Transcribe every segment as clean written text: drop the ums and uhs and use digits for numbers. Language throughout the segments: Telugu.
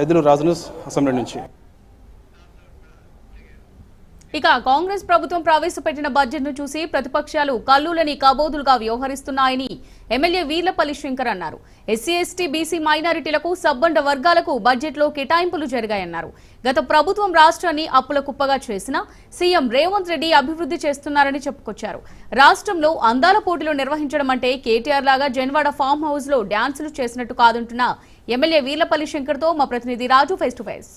ఎదురు రాజును అసెంబ్లీ నుంచి. ఇక కాంగ్రెస్ ప్రభుత్వం ప్రవేశపెట్టిన బడ్జెట్ ను చూసి ప్రతిపక్షాలు కల్లులని కబోదులుగా వ్యవహరిస్తున్నాయని ఎమ్మెల్యే వీర్లపల్లి శంకర్ అన్నారు. ఎస్సీ ఎస్టీ బీసీ మైనారిటీలకు సబ్బండ వర్గాలకు బడ్జెట్ లో కేటాయింపులు జరిగాయన్నారు. గత ప్రభుత్వం రాష్ట్రాన్ని అప్పుల కుప్పగా చేసినా సీఎం రేవంత్ రెడ్డి అభివృద్ధి చేస్తున్నారని చెప్పుకొచ్చారు. రాష్ట్రంలో అందాల పోటీలు నిర్వహించడం అంటే కేటీఆర్ లాగా జన్వాడ ఫామ్ హౌస్ లో డ్యాన్సులు చేసినట్టు కాదంటున్న ఎమ్మెల్యే వీర్లపల్లి శంకర్ తో మా ప్రతినిధి రాజు ఫేస్ టు ఫేస్.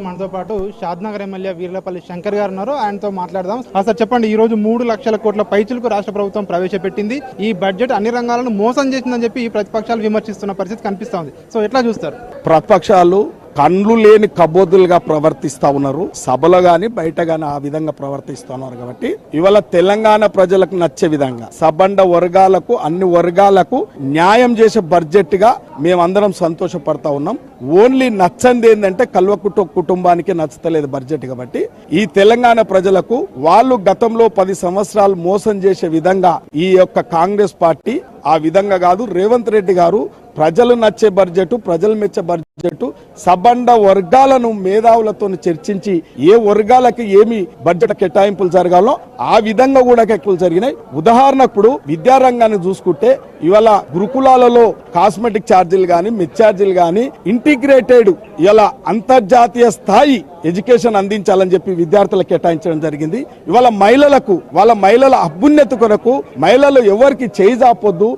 మనతో పాటు షాద్నగర్ ఎమ్మెల్యే వీర్లపల్లి శంకర్ గారు ఉన్నారు. ఆయనతో మాట్లాడదాం. సార్ చెప్పండి, ఈ రోజు 3 లక్షల కోట్ల పైచులకు రాష్ట్ర ప్రభుత్వం ప్రవేశపెట్టింది. ఈ బడ్జెట్ అన్ని రంగాలను మోసం చేసిందని చెప్పి ప్రతిపక్షాలు విమర్శిస్తున్న పరిస్థితి కనిపిస్తోంది. సో ఎట్లా చూస్తారు? ప్రతిపక్షాలు కండ్లు లేని కబోదులుగా ప్రవర్తిస్తా ఉన్నారు. సభలో గాని బయట గాని ఆ విధంగా ప్రవర్తిస్తున్నారు. కాబట్టి ఇవాళ తెలంగాణ ప్రజలకు నచ్చే విధంగా సబ్బండ వర్గాలకు అన్ని వర్గాలకు న్యాయం చేసే బడ్జెట్ గా మేమందరం సంతోషపడతా ఉన్నాం. ఓన్లీ నచ్చంది ఏంటంటే కల్వకుట్టు కుటుంబానికి నచ్చతలేదు బడ్జెట్. కాబట్టి ఈ తెలంగాణ ప్రజలకు వాళ్ళు గతంలో 10 సంవత్సరాలు మోసం చేసే విధంగా ఈ యొక్క కాంగ్రెస్ పార్టీ ఆ విధంగా కాదు. రేవంత్ రెడ్డి గారు ప్రజలు నచ్చే బడ్జెట్, ప్రజలు మెచ్చే బడ్జెట్, సబండ వర్గాలను మేధావులతో చర్చించి ఏ వర్గాలకి ఏమి బడ్జెట్ కేటాయింపులు జరగాలో ఆ విధంగా కూడా కేటాయింపులు జరిగినాయి. ఉదాహరణకు విద్యారంగాన్ని చూసుకుంటే ఇవాళ గురుకులాలలో కాస్మెటిక్ ఛార్జీలు గాని మెస్ ఛార్జీలు గాని ఇంటిగ్రేటెడ్ ఇలా అంతర్జాతీయ స్థాయి ఎడ్యుకేషన్ అందించాలని చెప్పి విద్యార్థులకు కేటాయించడం జరిగింది. ఇవాళ మహిళలకు వాళ్ళ మహిళల అభ్యున్నత కొరకు మహిళలు ఎవరికి చేయి జాపొద్దు,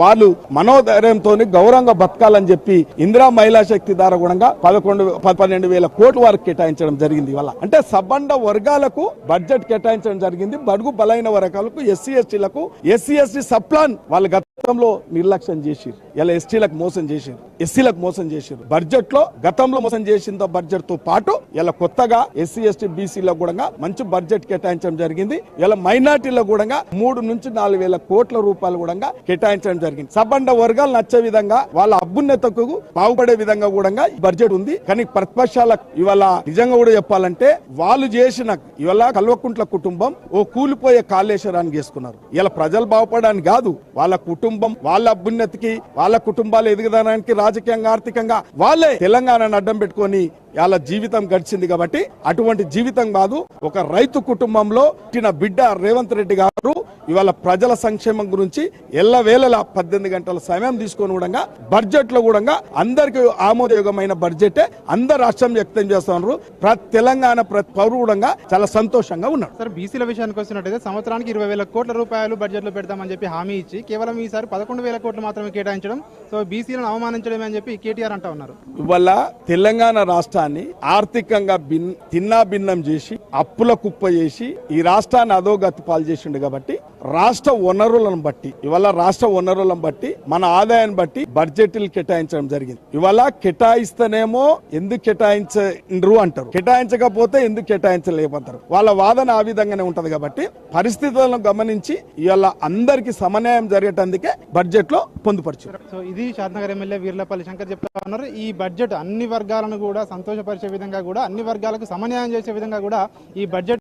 వాళ్ళు మనోధైర్యంతో గౌరవంగా బతకాలని చెప్పి ఇందిరా మహిళా శక్తి ద్వారా కూడా 12,000 కోట్ల వరకు కేటాయించడం జరిగింది. ఇవాళ అంటే సబ్బండ వర్గాలకు బడ్జెట్ కేటాయించడం జరిగింది. బడుగు బలైన వర్గాలకు ఎస్సీ ఎస్టీలకు ఎస్సీ ఎస్టీ సబ్ ప్లాన్ వాళ్ళు గతంలో నిర్లక్ష్యం చేసిరు. ఇలా ఎస్టీలకు మోసం చేసిరు, ఎస్సీలకు మోసం చేసిరు. బడ్జెట్ లో గతంలో మోసం చేసిన బడ్జెట్ తో పాటు ఇలా కొత్తగా ఎస్సీ ఎస్టీ బీసీలకు కూడా మంచి బడ్జెట్ కేటాయించడం జరిగింది. ఇలా మైనార్టీలకు కూడా 3 నుంచి 4,000 కోట్ల రూపాయలు కూడా కేటాయించడం జరిగింది. సబ్బండ వర్గాలు నచ్చే విధంగా వాళ్ళ అభ్యున్నతకు బాగుపడే విధంగా కూడా బడ్జెట్ ఉంది. కానీ ప్రతిపక్షాలకు ఇవాళ నిజంగా కూడా చెప్పాలంటే వాళ్ళు చేసిన ఇవాళ కల్వకుంట్ల కుటుంబం ఓ కూలిపోయే కాళేశ్వరాన్ని చేసుకున్నారు. ఇలా ప్రజలు బాగుపడడానికి కాదు, వాళ్ళ కుటుంబం వాళ్ళ అభ్యున్నతికి వాళ్ళ కుటుంబాలు ఎదుగుదనానికి రాజకీయంగా ఆర్థికంగా వాళ్ళే తెలంగాణను అడ్డం పెట్టుకొని వాళ్ళ జీవితం గడిచింది. కాబట్టి అటువంటి జీవితం కాదు. ఒక రైతు కుటుంబంలో పుట్టిన బిడ్డ రేవంత్ రెడ్డి గారు ఇవాళ ప్రజల సంక్షేమం గురించి ఎల్లవేళలా 18 గంటల సమయం తీసుకొని కూడా బడ్జెట్ లో కూడా అందరికి ఆమోదయోగమైన బడ్జెట్ అందరు రాష్ట్రం వ్యక్తం చేస్తున్నారు. ప్రతి తెలంగాణ ప్రతి పౌరుడు కూడా చాలా సంతోషంగా ఉన్నారు. సార్, బీసీల విషయానికి వచ్చినట్టయితే సంవత్సరానికి 20,000 కోట్ల రూపాయలు బడ్జెట్ లో పెడతామని చెప్పి హామీ ఇచ్చి కేవలం ఈసారి 11,000 కోట్లు మాత్రమే కేటాయించడం, సో బీసీలను అవమానించడమే అని చెప్పి కేటీఆర్ అంటా ఉన్నారు. ఇవాళ తెలంగాణ రాష్ట్రాన్ని ఆర్థికంగా తిన్నా భిన్నం చేసి అప్పుల కుప్ప చేసి ఈ రాష్ట్రాన్ని అధోగతి పాలు చేసిండు. కాబట్టి రాష్ట్ర వనరులను బట్టి మన ఆదాయాన్ని బట్టి బడ్జెట్లు కేటాయించడం జరిగింది. ఇవాళ కేటాయిస్తేనేమో ఎందుకు కేటాయించరు అంటారు, కేటాయించకపోతే ఎందుకు కేటాయించలేకపోతారు. వాళ్ళ వాదన ఆ విధంగానే ఉంటది. కాబట్టి పరిస్థితులను గమనించి ఇవాళ అందరికి సమన్యాయం జరిగేటందుకే బడ్జెట్ లో పొందుపరిచారు. సో ఇది షాద్నగర్ ఎమ్మెల్యే వీర్లపల్లి శంకర్ చెప్తా ఉన్నారు. ఈ బడ్జెట్ అన్ని వర్గాలను కూడా సంతోషపరిచే విధంగా కూడా అన్ని వర్గాలకు సమన్యాయం చేసే విధంగా కూడా ఈ బడ్జెట్